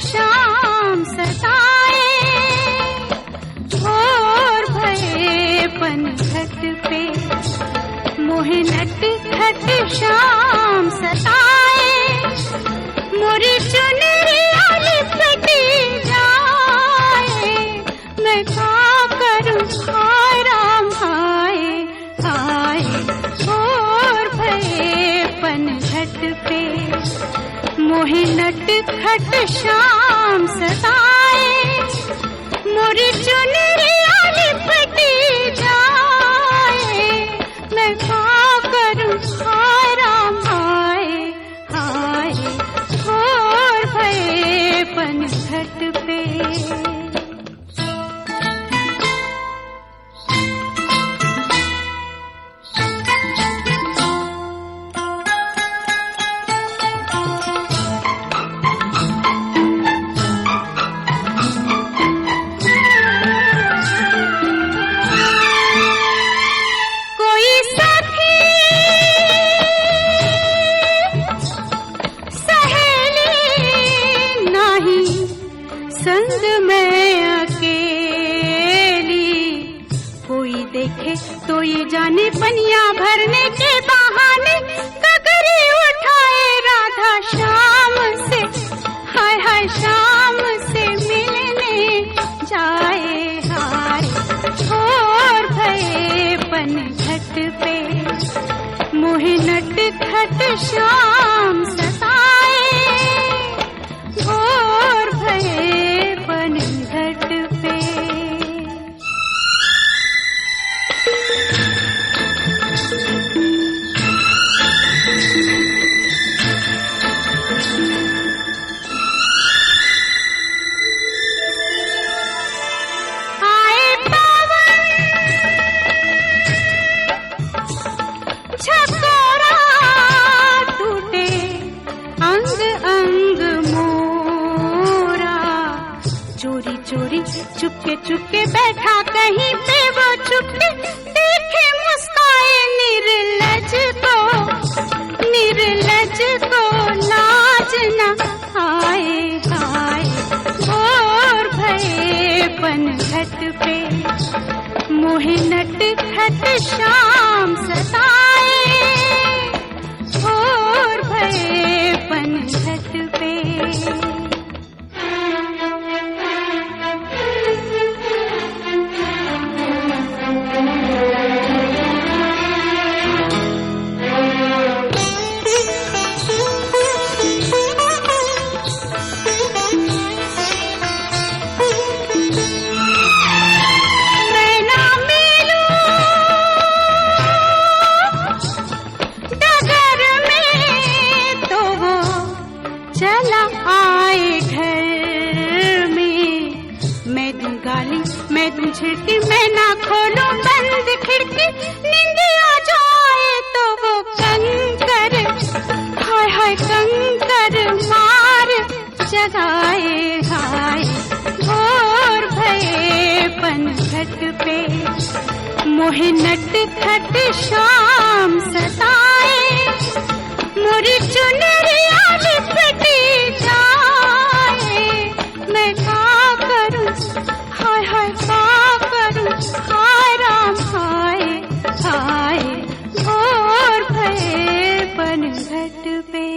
शाम सताए, भोर भये पनघट पे मोहे नटखट शाम सताए। मोरी चुनरिया लिपटी जाए, मैं क्या करूं हाय राम हाय हाय। भोर भये पनघट पे मोहे नटखट शाम सताए। मोरी चुनरिया लिपटी जाए, मैं क्या करूं हाय राम हाय हाय। भोर भये पनघट पे। संग में अकेली कोई देखे तो ये जाने पनिया भरने के बहाने ककरी उठाए राधा शाम से, हाय हाय शाम से मिलने जाए हाय। भोर भये पनघट पे मोहे नटखट शाम सताए। भोर भये पनघट पे। आए पवन झकोरा टूटे अंग अंग मोरा। चोरी चोरी चुपके चुपके बैठा कहीं पे वो चुपके देखे मुस्काए निर्लज को लाज न आए हाय। भोर भये पनघट पे मोहे नटखट शाम सताए। भोर भये पनघट पे। चला आए घर में, मैं दूं गाली मैं दूं झिड़की, मैं ना खोलूं बंद खिड़की। नींद आ जाए तो वो कंकर हाय हाय कंकर मार जगाए हाय। भोर भये पनघट पे मोहे नटखट शाम सताए। मोरी चुनरिया लिपटी जाए, मैं क्या करूं हाय हाय क्या करूं हाय राम हाय हाय। भोर भये पनघट पे।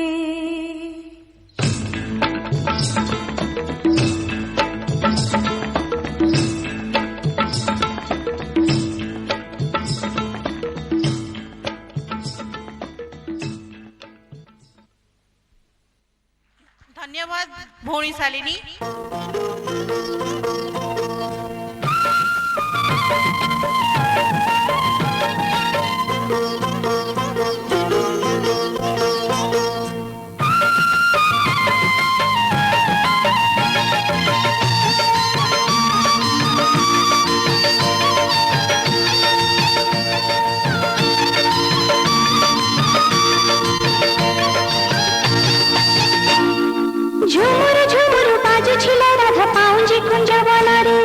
धन्यवाद भोणी शालिनी। झुमुर झुमुर बाजू छिला राधा पाऊंजी कुंजा वाला रे।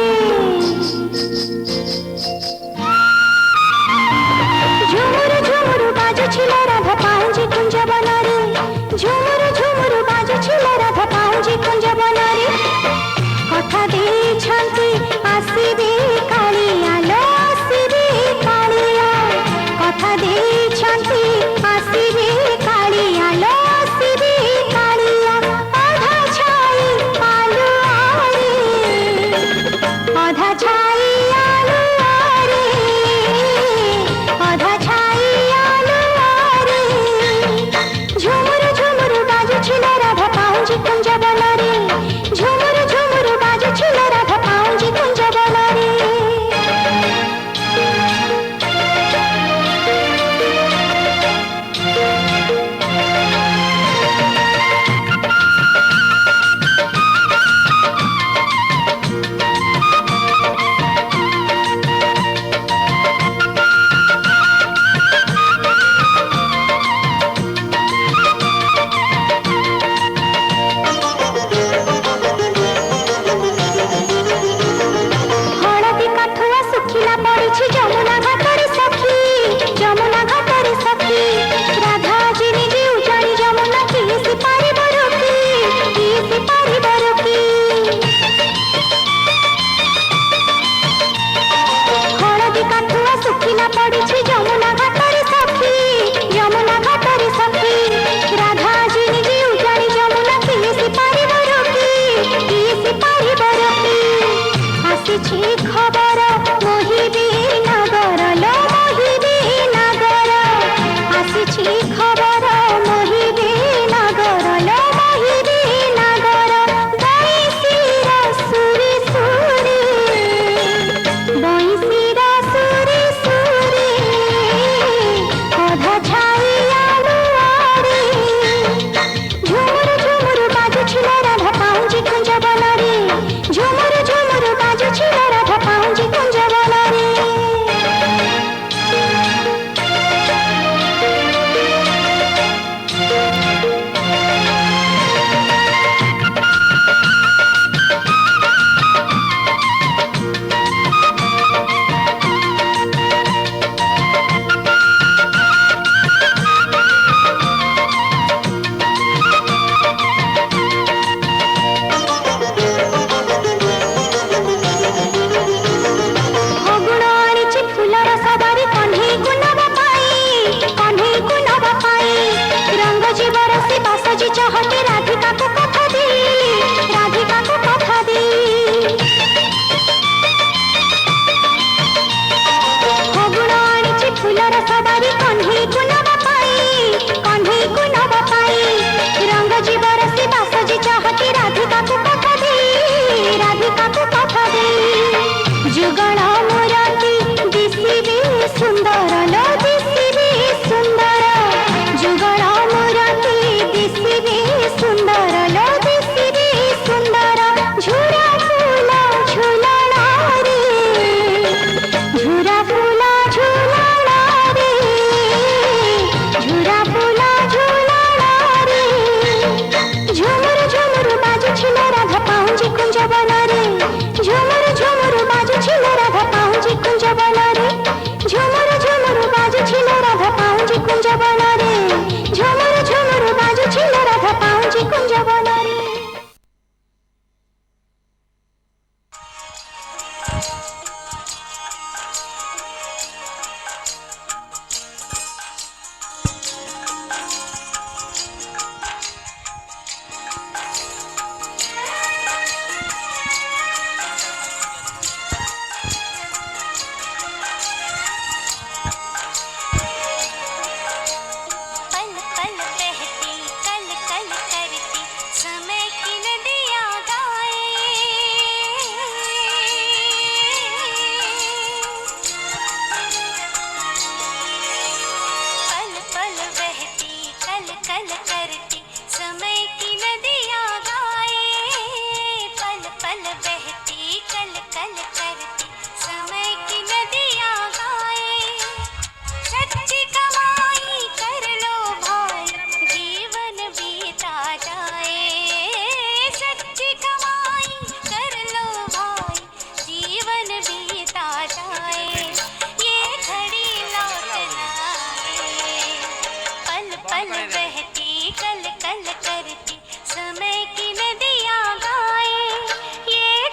ଆସିଛି ଖବର ମୋହିବି ନଗର ଲୋ ମୋହିବି ନଗର ଆସିଛି ଖବର ମୋହିବି ନଗର ଲୋ ମୋହିବି ନଗର ବଇଁଶୀର ସୁରି ସୁରି ବଇଁଶୀର ସୁରି ସୁରି ଅଧା ଛାଇ ଆଲୁଅରେ ଝୁମୁରୁ ଝୁମୁରୁ ବାଜୁଛି ଲୋ ରାଧା ପାଉଁଜି କୁଞ୍ଜ ବନରେ ଝୁମୁରୁ ଝୁମୁରୁ ବାଜୁଛି ଲୋ ରାଧା ପାଉଁଜି କୁଞ୍ଜ ବନରେ चाहते राधिका को कथा दी राधिका को कथा दी फगुण आनिछि फूलर सवारी कन्हई को नवा पाई रंग जीवर से बासजी चाहते राधिका को कथा दी राधिका को कथा दी जुगल मुराती दिसिबे सुंदर लो दिसिबे सुंदर जुगल मुराती दिसिबे सुंदर लो दिसिबे सुंदर झुरा फूला झुलना रे झुरा फूला झुलना रे झुरा फूला झुलना रे झुमुर झुमुर बाजुछि लो राधा पाउंजी कुंज बनरे झुमुर झुमुर बाजुछि लो राधा पाउंजी कुंज बनरे झुमुर झुमुर बाजुछि लो राधा पाउंजी कुंज बनरे झुमुर झुमुर बाजुछि लो राधा पाउंजी कुंज बनरे पल पल बहती कल कल करती समय की नदियाँ गाए पल पल बहती कल कल करती समय की नदियाँ गाए पल पल बहती कल कल करती समय की नदियाँ गाए सच्ची कमाई कर लो भाई जीवन बीता जाए सच्ची कमाई कर लो भाई जीवन बीता जाए ये घड़ी लौट ना आए पल पल बहती कल कल करती समय की नदियाँ गाए ये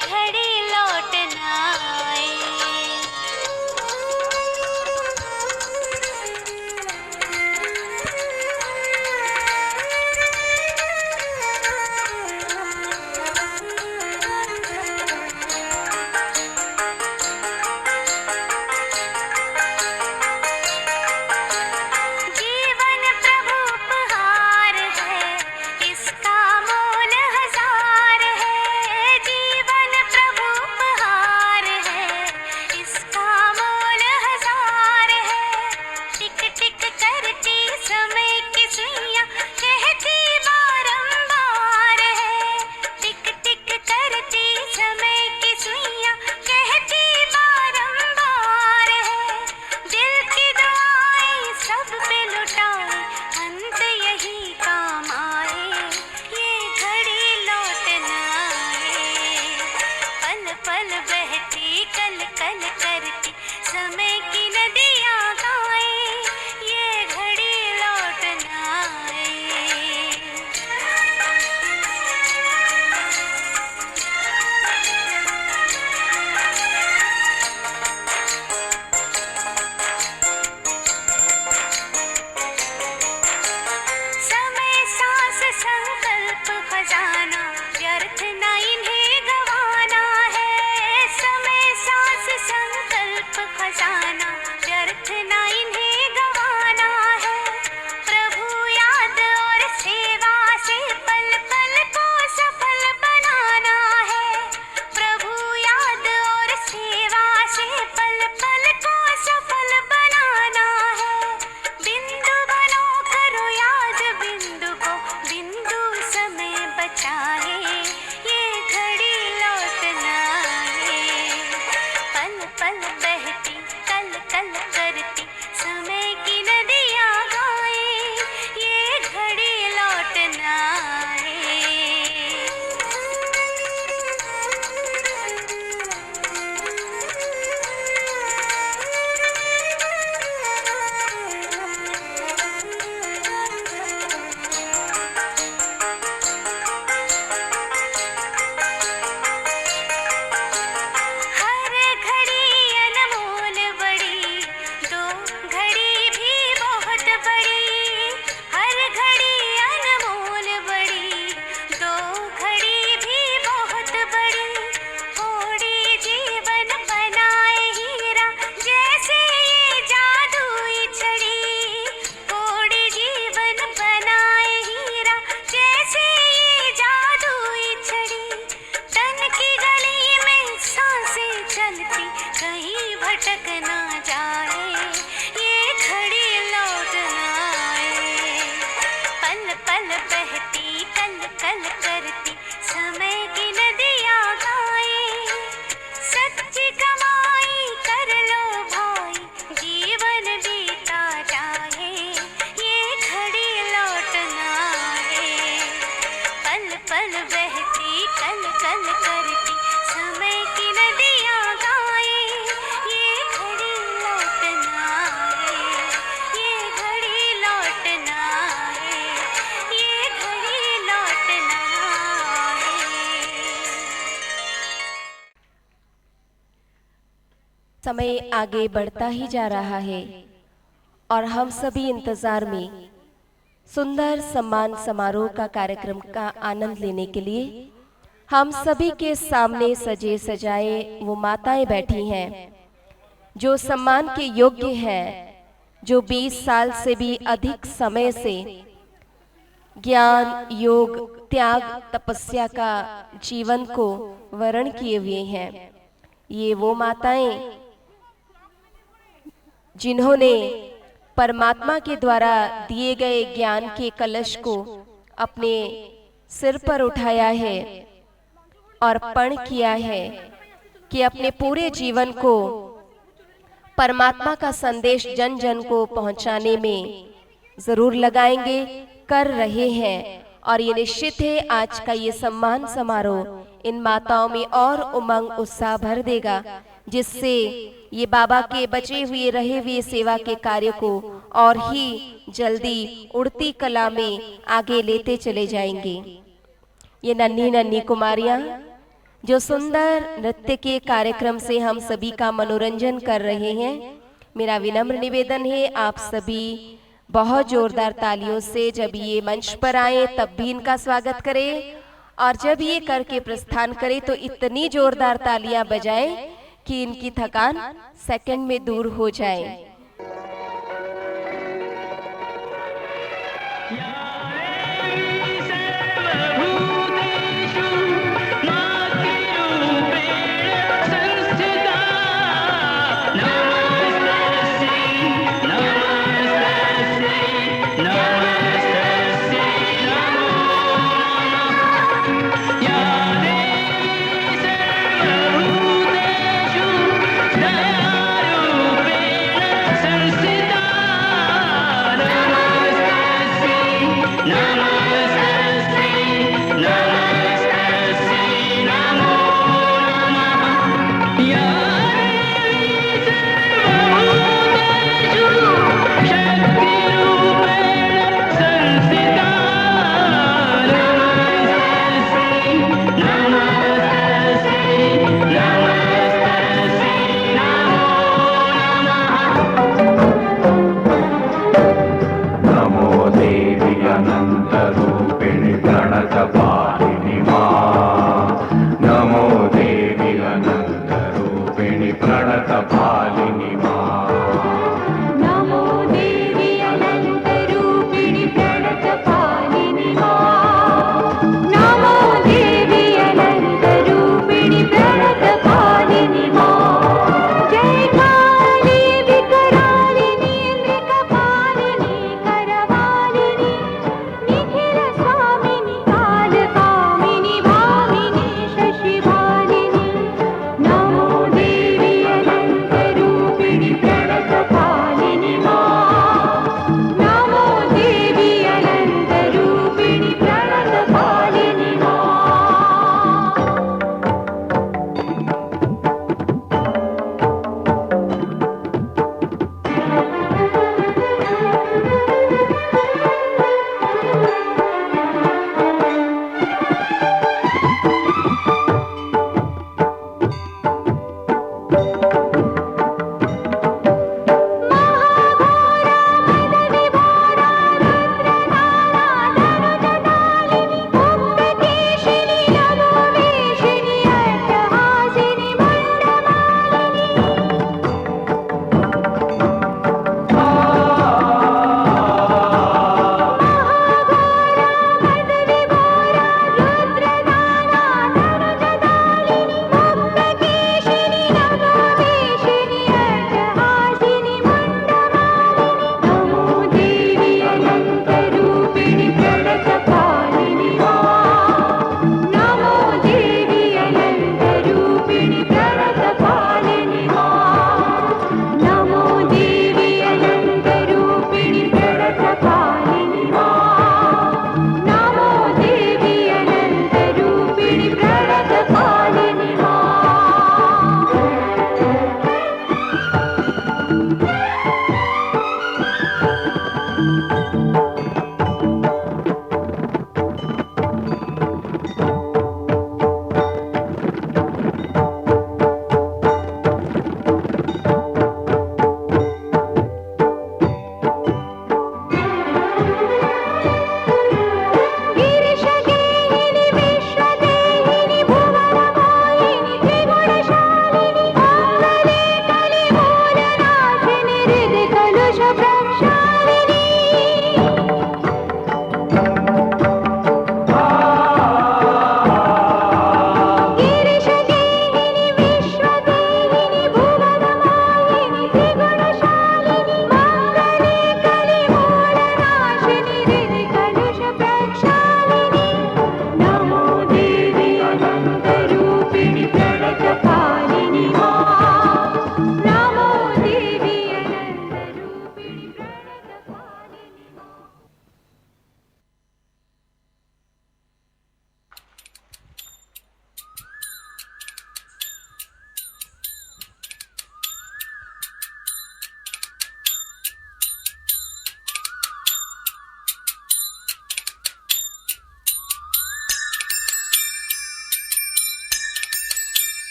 समय आगे बढ़ता ही जा रहा है और हम सभी इंतजार में सुंदर सम्मान समारोह का कार्यक्रम का आनंद लेने के लिए हम सभी के सामने सजे सजाए वो माताएं बैठी हैं जो सम्मान के योग्य हैं, जो 20 साल से भी अधिक समय से ज्ञान, योग, त्याग, तपस्या का जीवन को वर्ण किए हुए हैं। ये वो माताएं जिन्होंने परमात्मा के द्वारा दिए गए ज्ञान के कलश को अपने सिर पर उठाया है और प्रण किया है कि अपने पूरे जीवन को परमात्मा का संदेश जन जन को पहुंचाने में जरूर लगाएंगे, कर रहे हैं। और ये निश्चित है आज का ये सम्मान समारोह इन माताओं में और उमंग उत्साह भर देगा, जिससे ये बाबा के बचे हुए रहे हुए सेवा के कार्य को और ही जल्दी उड़ती कला में आगे लेते चले जाएंगे। ये नन्ही नन्ही कुमारियां जो सुंदर नृत्य के कार्यक्रम से हम सभी का मनोरंजन कर रहे हैं, मेरा विनम्र निवेदन है आप सभी बहुत जोरदार तालियों से जब ये मंच पर आए तब भी इनका स्वागत करें, और जब ये करके प्रस्थान करें तो इतनी जोरदार तालियां बजाएं कि इनकी थकान सेकंड में दूर हो जाए।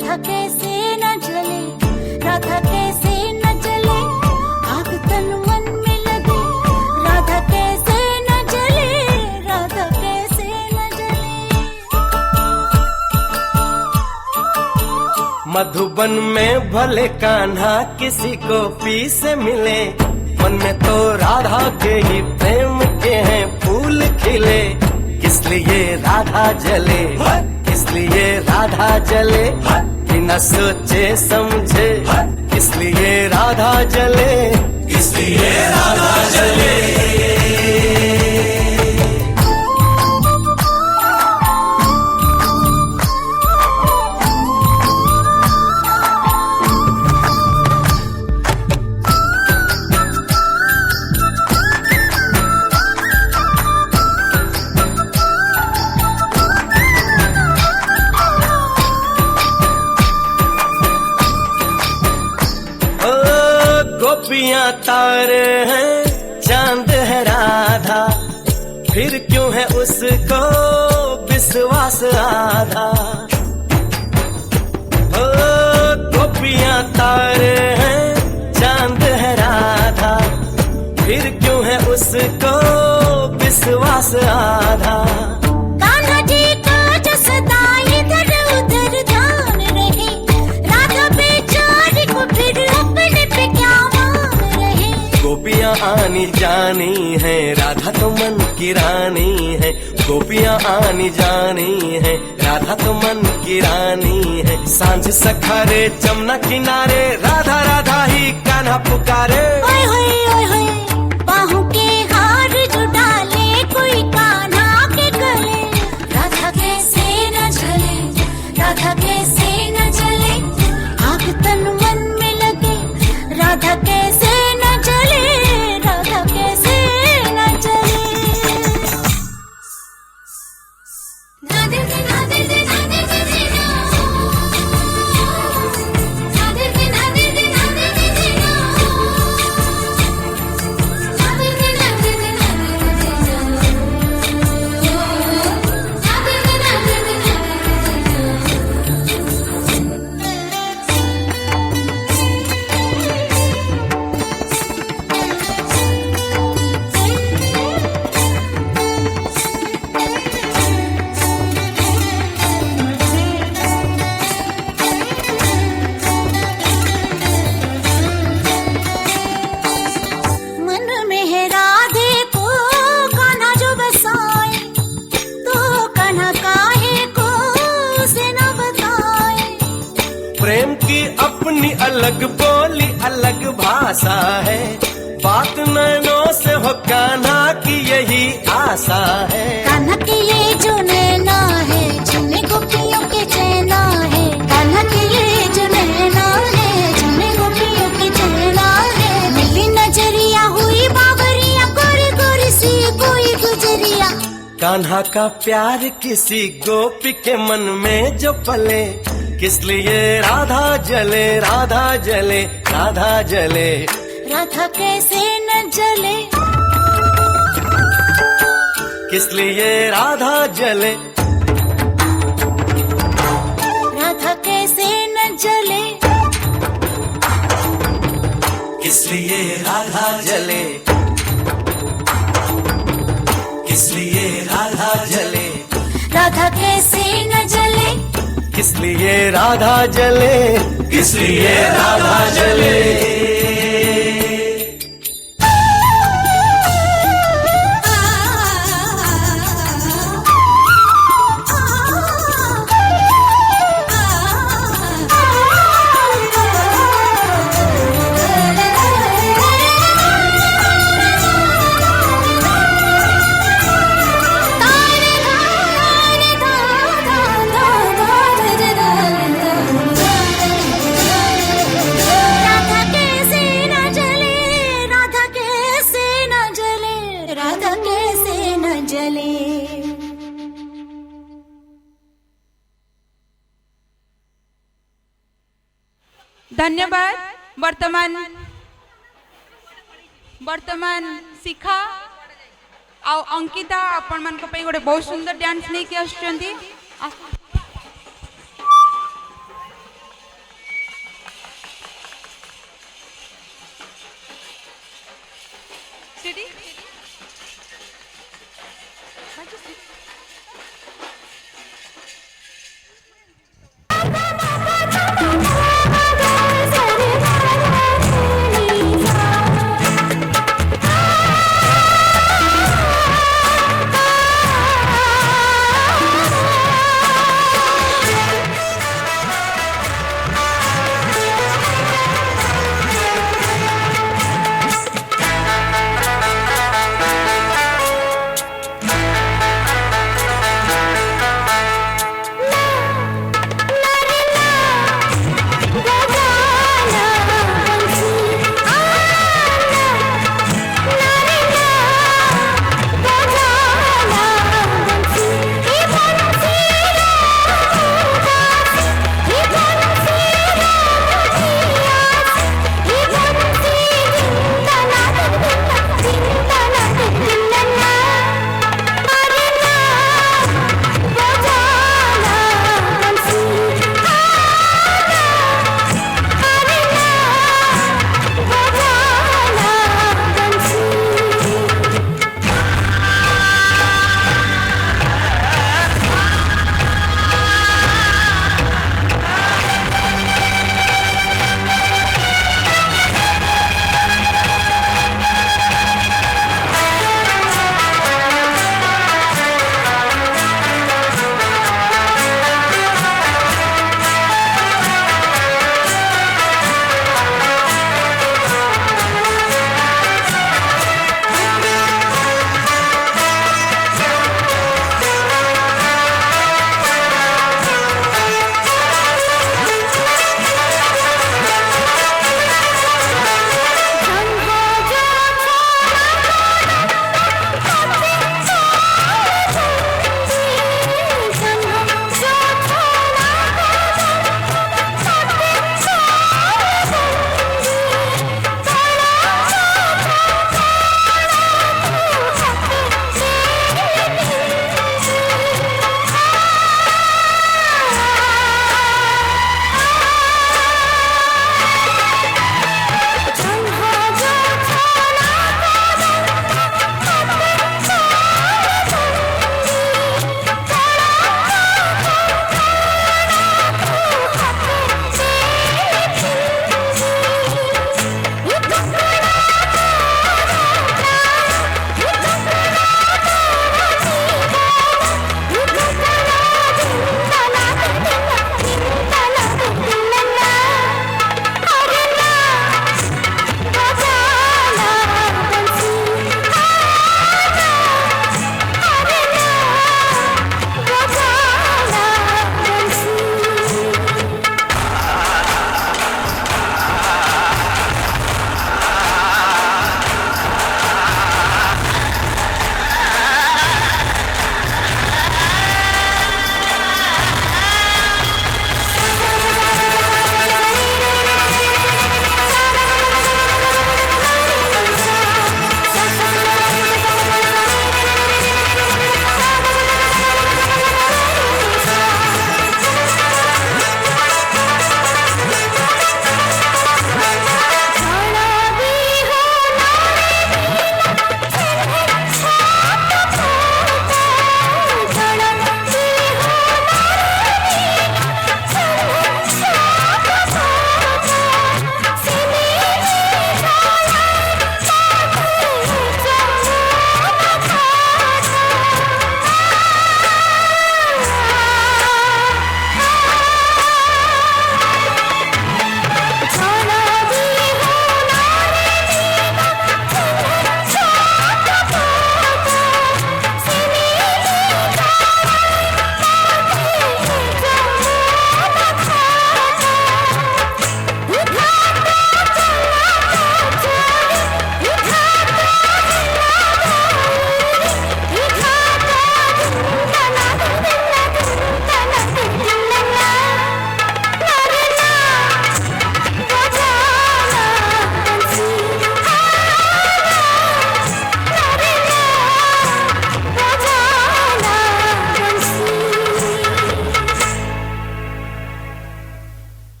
राधा कैसे न जले, राधा कैसे न जले, आग तन मन में लगे, राधा कैसे न जले, राधा कैसे न जले। मधुबन में भले कान्हा किसी गोपी से मिले, मन में तो राधा के ही प्रेम के हैं फूल खिले। किस लिए राधा जले, किस लिए राधा जले, बिना सोचे समझे, किस लिए राधा जले, किस लिए राधा जले। गोपियां तारे हैं, चांद है राधा, फिर क्यों है उसको विश्वास आधा। ओ गोपियां तारे हैं, चांद है राधा, फिर क्यों है उसको विश्वास आधा। कान्हा जी का जो सदा इधर उधर ध्यान रहे, राधा बेचारी को फिर अपने पे क्या मान रहे। गोपियां आनी जानी है, राधा तो मन की रानी है। गोपियां आनी जानी है, राधा तो मन की रानी है। सांझ सखारे जमुना किनारे, राधा राधा ही कान्हा पुकारे। ओए होए ओए होए, बाहों के हार जो डाले कोई कान्हा के गले। राधा कैसे न जले, राधा कैसे न जले, आग तन मन में लगे, राधा कैसे न जले, राधा कैसे न जले। राधे राधे राधे राधे राधे राधे राधे राधे मन में है राधे को कान्हा जो बसाए, तो कान्हा काहे को उसे न बताए। प्रेम की अपनी अलग बोली, अलग भाषा है, बात नैनों से हो कान्हा की यही आशा है। कान्हा के ये जो नैना है, जिन्हें गोपियों के चैना है। कान्हा के ये जो नैना है, जिन्हें गोपियों के चैना है। मिली नजरिया हुई बाबरिया, गोरी गोरी सी कोई गुजरिया। कान्हा का प्यार किसी गोपी के मन में जो पले, किस लिए राधा जले, राधा जले, राधा जले। राधा कैसे न जले, किस लिए राधा जले, राधा कैसे न जले, किस लिए राधा जले, किस लिए राधा जले, राधा कैसे न जले, किस लिए राधा जले, किस लिए राधा जले। राधा कैसे न जले, राधा कैसे न जले, राधा कैसे न जले। धन्यवाद। वर्तमान शिखा आ अंकिता आपण मान पे गोटे बहुत सुंदर डांस नहीं कि आसुचंती।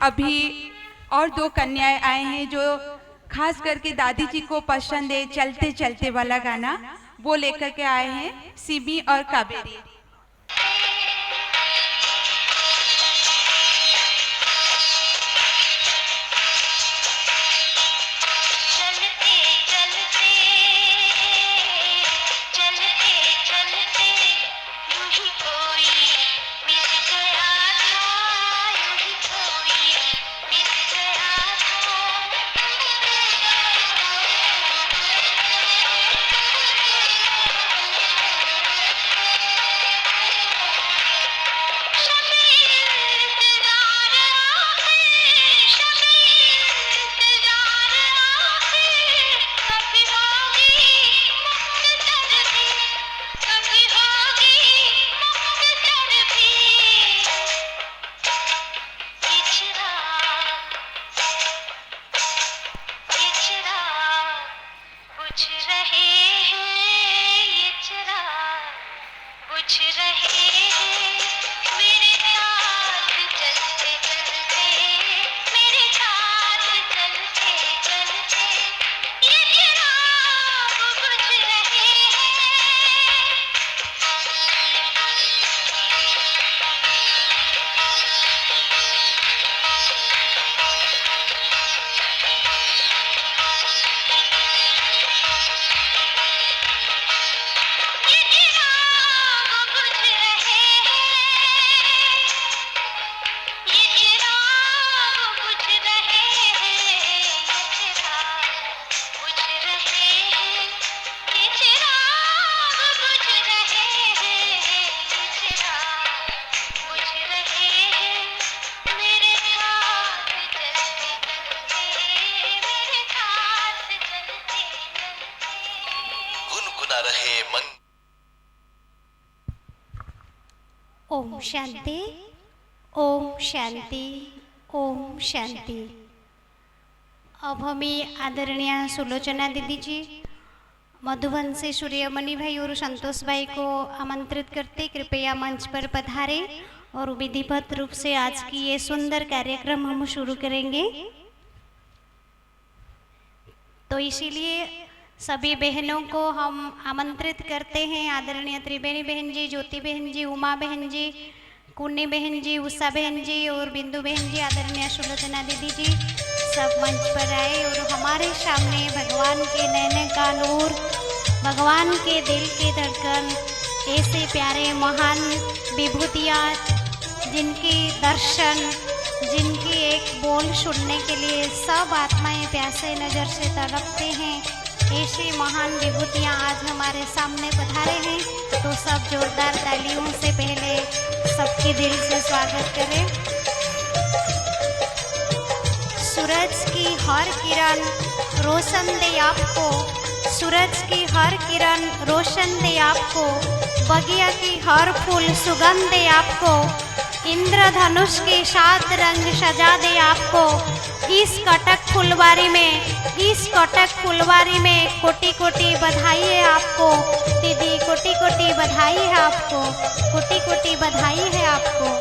अभी और 2 कन्याएं आए हैं जो खास करके दादी जी को पसंद है चलते चलते वाला गाना, वो लेकर के आए हैं, सिमी और कावेरी। ओम शांति, ओम शांति, ओम शांति। अब हमें आदरणीय सुलोचना दीदी जी, मधुबन से सूर्यमणि भाई और संतोष भाई को आमंत्रित करते कृपया मंच पर पधारे और विधिवत रूप से आज की ये सुंदर कार्यक्रम हम शुरू करेंगे। तो इसीलिए सभी बहनों को हम आमंत्रित करते हैं, आदरणीय त्रिवेणी बहन जी, ज्योति बहन जी, उमा बहन जी, कुन्नी बहन जी, उषा बहन जी और बिंदु बहन जी, आदरणीय सुलोचना दीदी जी, सब मंच पर आए और हमारे सामने भगवान के नैन का नूर, भगवान के दिल के धड़कन, ऐसे प्यारे महान विभूतियाँ जिनकी दर्शन, जिनकी एक बोल सुनने के लिए सब आत्माएं प्यासे नज़र से तड़पते हैं, ऐसी महान विभूतियाँ आज हमारे सामने पधारे हैं। तो सब जोरदार तालियों से पहले सबके दिल से स्वागत करें। सूरज की हर किरण रोशन दे आपको, सूरज की हर किरण रोशन दे आपको, बगिया की हर फूल सुगंध दे आपको, इंद्रधनुष के 7 रंग सजा दे आपको। इस कटक फुलवारी में, इस कटक फुलवारी में कोटि कोटि बधाई है आपको दीदी, कोटि कोटि बधाई है आपको, कोटि कोटि बधाई है आपको।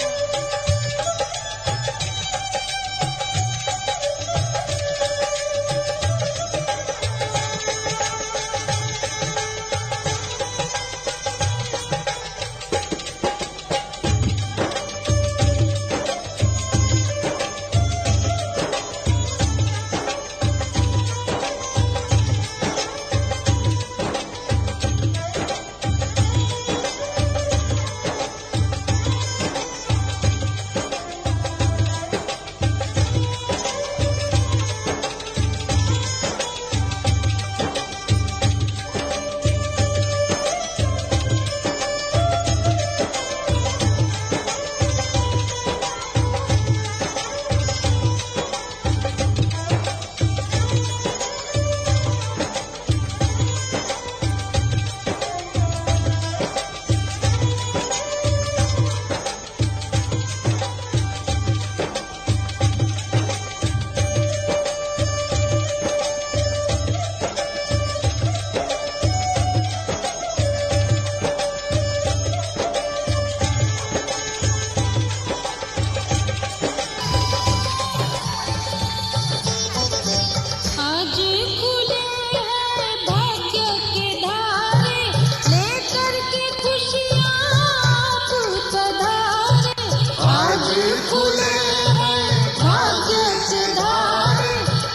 आज खुले हैं भाग्य के द्वार,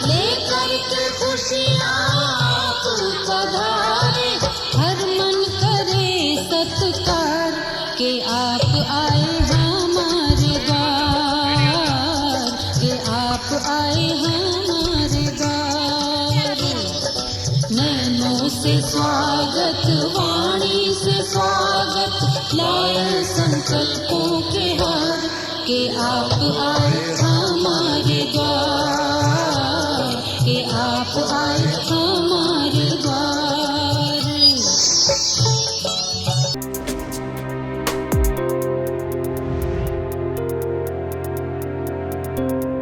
लेकर के खुशियाँ आप पधारे। हर मन करे सत्कार के आप आए हमारे द्वार, के आप आए हमारे द्वार। नैनों से स्वागत, वाणी से स्वागत, लाए संकल्पों के हार, के आप आए हमारे द्वार, के आप आए हमारे